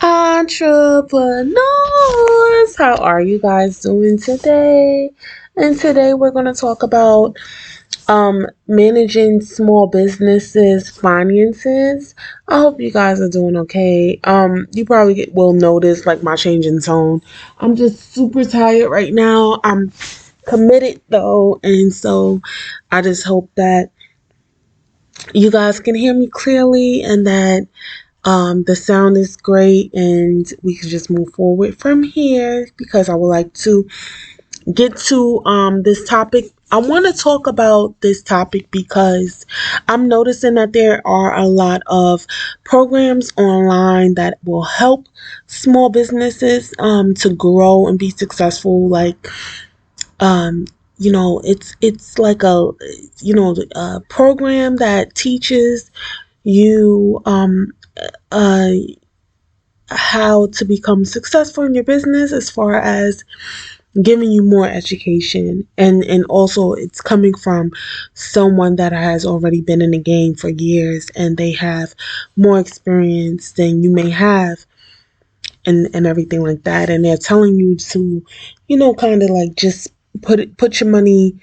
Entrepreneurs, how are you guys doing today? And today we're going to talk about managing small businesses finances. I hope you guys are doing okay. You probably will notice like my change in tone. I'm just super tired right now. I'm committed though, and so I just hope that you guys can hear me clearly and that the sound is great and we can just move forward from here, because I would like to get to this topic. I want to talk about this topic because I'm noticing that there are a lot of programs online that will help small businesses to grow and be successful. Like um, it's like a program that teaches you uh, how to become successful in your business, as far as giving you more education, and also it's coming from someone that has already been in the game for years and they have more experience than you may have, and everything like that, and they're telling you to kind of like just put your money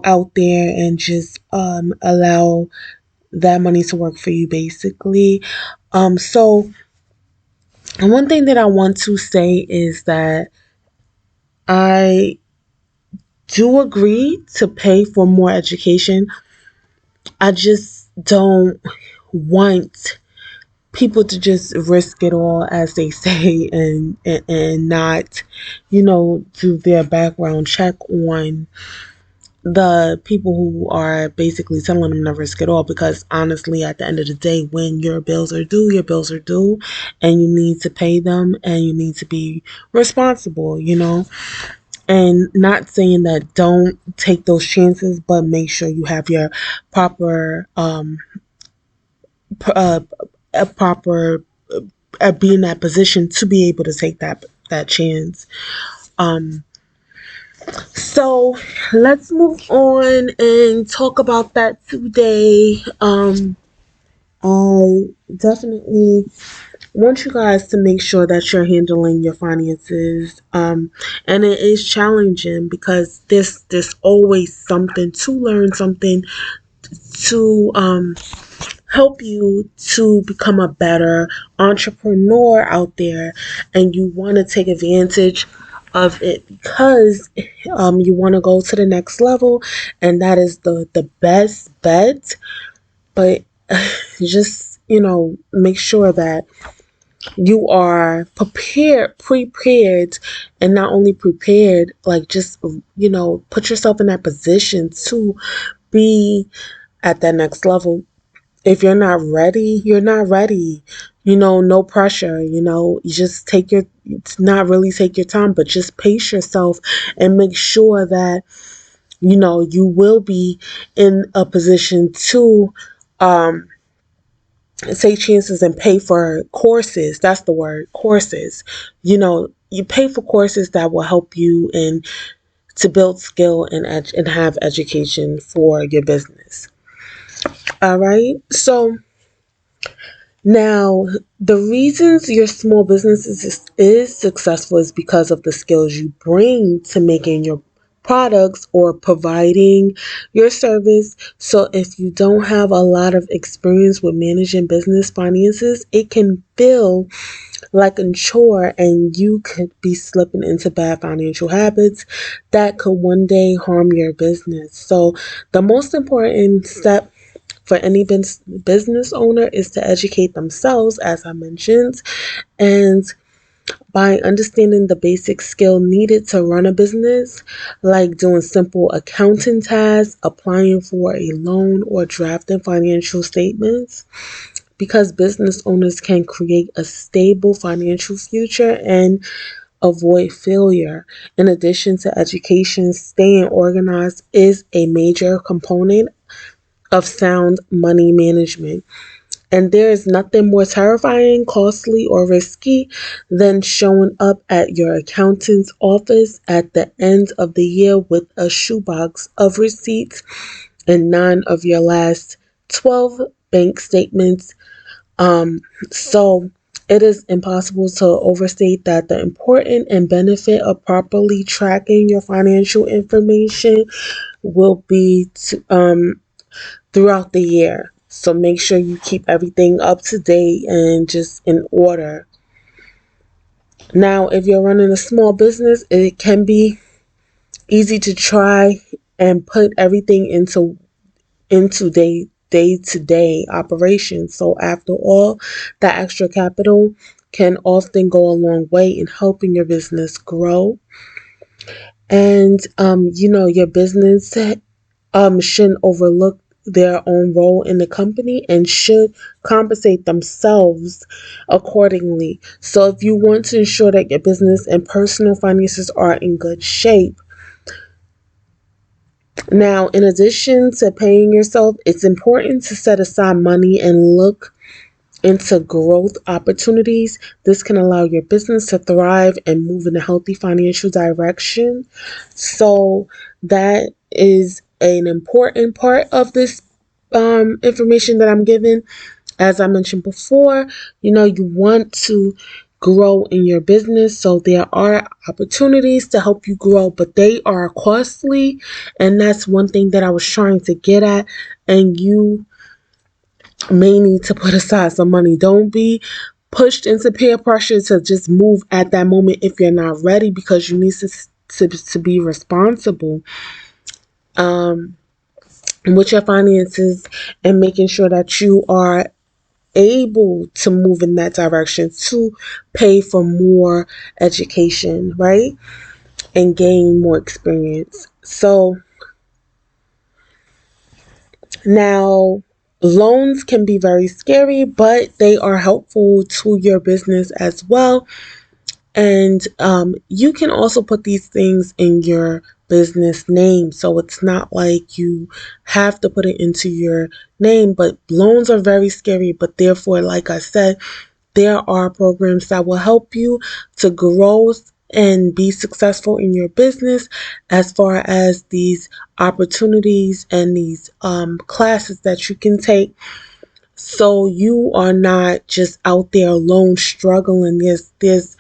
out there and just allow that money to work for you, basically. So one thing that I want to say is that I do agree to pay for more education. I just don't want people to just risk it all, as they say, and not, do their background check on the people who are basically telling them to risk it all. Because honestly, at the end of the day, when your bills are due, your bills are due, and you need to pay them, and you need to be responsible. And not saying that don't take those chances, but make sure you have your proper p- uh, a proper be in that position to be able to take that chance. Um, so let's move on and talk about that today. I definitely want you guys to make sure that you're handling your finances. And it is challenging because there's always something to learn, something to help you to become a better entrepreneur out there, and you want to take advantage of it because you want to go to the next level, and that is the best bet. But just make sure that you are prepared, and not only prepared, like just put yourself in that position to be at that next level. If you're not ready, you're not ready. No pressure. You just not really take your time, but just pace yourself and make sure that you will be in a position to um take chances and pay for courses. That's the word, courses. You pay for courses that will help you and to build skill and have education for your business. All right. So now, the reasons your small business is successful is because of the skills you bring to making your products or providing your service. So, if you don't have a lot of experience with managing business finances, it can feel like a chore, and you could be slipping into bad financial habits that could one day harm your business. So, the most important step for any business owner is to educate themselves, as I mentioned, and by understanding the basic skill needed to run a business, like doing simple accounting tasks, applying for a loan, or drafting financial statements, because business owners can create a stable financial future and avoid failure. In addition to education, staying organized is a major component of sound money management. And there is nothing more terrifying, costly, or risky than showing up at your accountant's office at the end of the year with a shoebox of receipts and none of your last 12 bank statements. So It is impossible to overstate that the important and benefit of properly tracking your financial information will be throughout the year. So make sure you keep everything up to date and just in order. Now, if you're running a small business, it can be easy to try and put everything into day to day operations. So after all, that extra capital can often go a long way in helping your business grow. And your business shouldn't overlook their own role in the company and should compensate themselves accordingly. So if you want to ensure that your business and personal finances are in good shape, now, in addition to paying yourself, it's important to set aside money and look into growth opportunities. This can allow your business to thrive and move in a healthy financial direction. So, that is an important part of this information that I'm giving. As I mentioned before, you want to grow in your business. So there are opportunities to help you grow, but they are costly. And that's one thing that I was trying to get at. And you may need to put aside some money. Don't be pushed into peer pressure to just move at that moment if you're not ready, because you need to be responsible with your finances and making sure that you are able to move in that direction to pay for more education, right? And gain more experience. So now, loans can be very scary, but they are helpful to your business as well. And you can also put these things in your business name. So it's not like you have to put it into your name, but loans are very scary. But therefore, like I said, there are programs that will help you to grow and be successful in your business, as far as these opportunities and these classes that you can take. So you are not just out there alone struggling. There's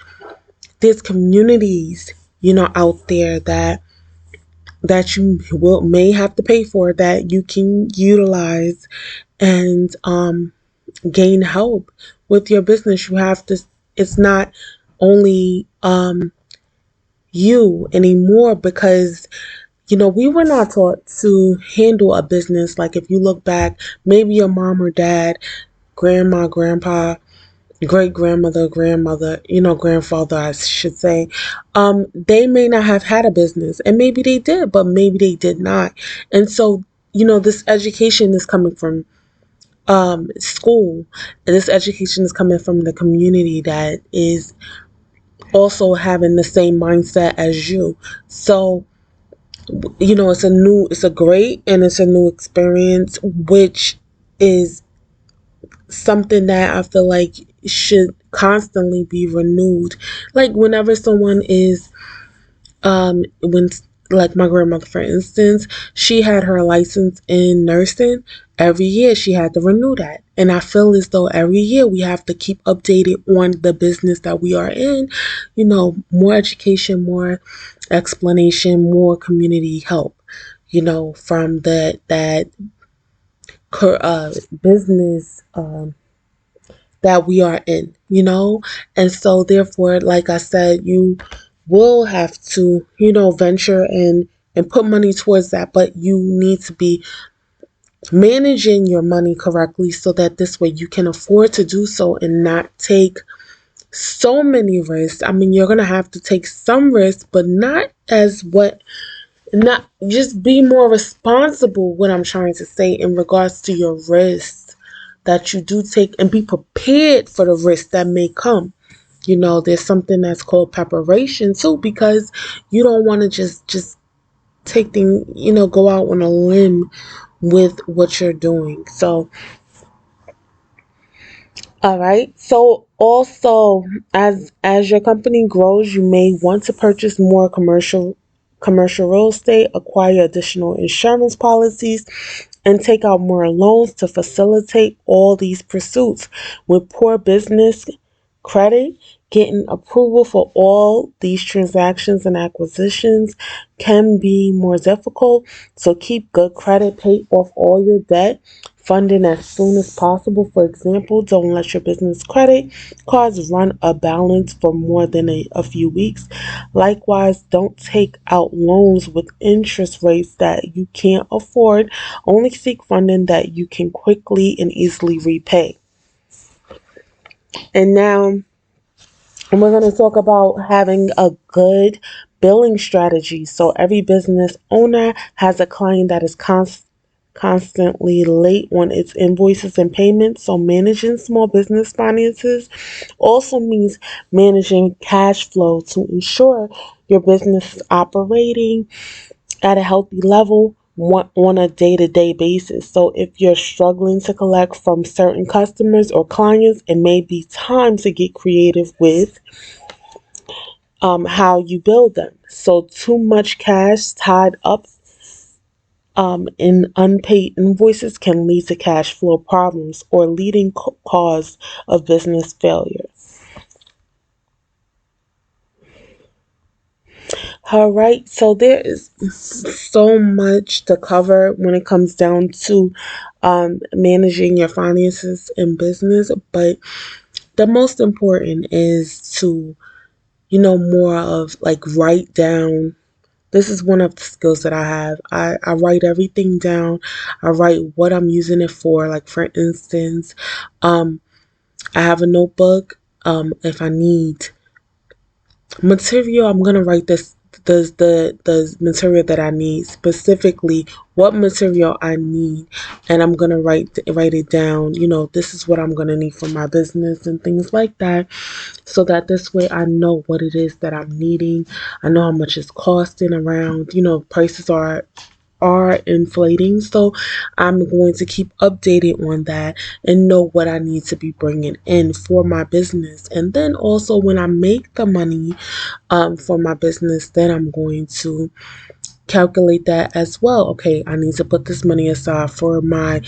communities, out there that you may have to pay for, that you can utilize and gain help with your business. You have to. It's not only you anymore, because we were not taught to handle a business. Like, if you look back, maybe your mom or dad, grandma, grandpa, great grandmother, grandmother, grandfather, I should say, they may not have had a business, and maybe they did, but maybe they did not. And so, this education is coming from school, and this education is coming from the community that is also having the same mindset as you. So, it's a great and it's a new experience, which is something that I feel like should constantly be renewed. Like, whenever someone is when like my grandmother, for instance, she had her license in nursing. Every year she had to renew that, and I feel as though every year we have to keep updated on the business that we are in. More education, more explanation, more community help, from that business that we are in, and so therefore, like I said, you will have to, venture and put money towards that, but you need to be managing your money correctly, so that this way you can afford to do so and not take so many risks. I mean, you're going to have to take some risks, but not just be more responsible, what I'm trying to say, in regards to your risks that you do take, and be prepared for the risks that may come. There's something that's called preparation too, because you don't want to just take things, go out on a limb with what you're doing. So, all right. So also, as your company grows, you may want to purchase more commercial real estate, acquire additional insurance policies, and take out more loans to facilitate all these pursuits. With poor business credit. Getting approval for all these transactions and acquisitions can be more difficult, so keep good credit, pay off all your debt, funding as soon as possible. For example, don't let your business credit cards run a balance for more than a few weeks. Likewise, don't take out loans with interest rates that you can't afford. Only seek funding that you can quickly and easily repay. And now we're going to talk about having a good billing strategy. So every business owner has a client that is constantly late on its invoices and payments. So managing small business finances also means managing cash flow to ensure your business is operating at a healthy level on a day-to-day basis. So if you're struggling to collect from certain customers or clients, it may be time to get creative with how you build them. So too much cash tied up in unpaid invoices can lead to cash flow problems or leading cause of business failure. All right, so there is so much to cover when it comes down to managing your finances in business, but the most important is to, more of like write down. This is one of the skills that I have. I write everything down. I write what I'm using it for. Like, for instance, um, I have a notebook. If I need material, I'm gonna write the material that I need, specifically what material I need, and I'm gonna write it down. This is what I'm gonna need for my business and things like that, so that this way I know what it is that I'm needing. I know how much it's costing around. Prices are inflating, so I'm going to keep updated on that and know what I need to be bringing in for my business. And then also when I make the money for my business, then I'm going to calculate that as well. Okay, I need to put this money aside for my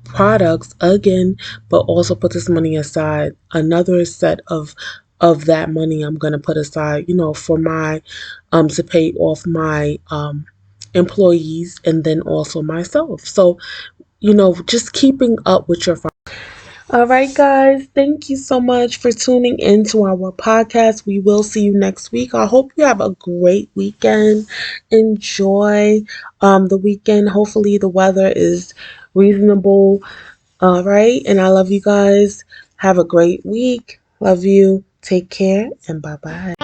products again, but also put this money aside, another set of that money I'm going to put aside, for my to pay off my employees, and then also myself. So, just keeping up with your. All right, guys, thank you so much for tuning into our podcast. We will see you next week. I hope you have a great weekend. Enjoy the weekend. Hopefully, the weather is reasonable. All right, and I love you guys. Have a great week. Love you. Take care, and bye bye.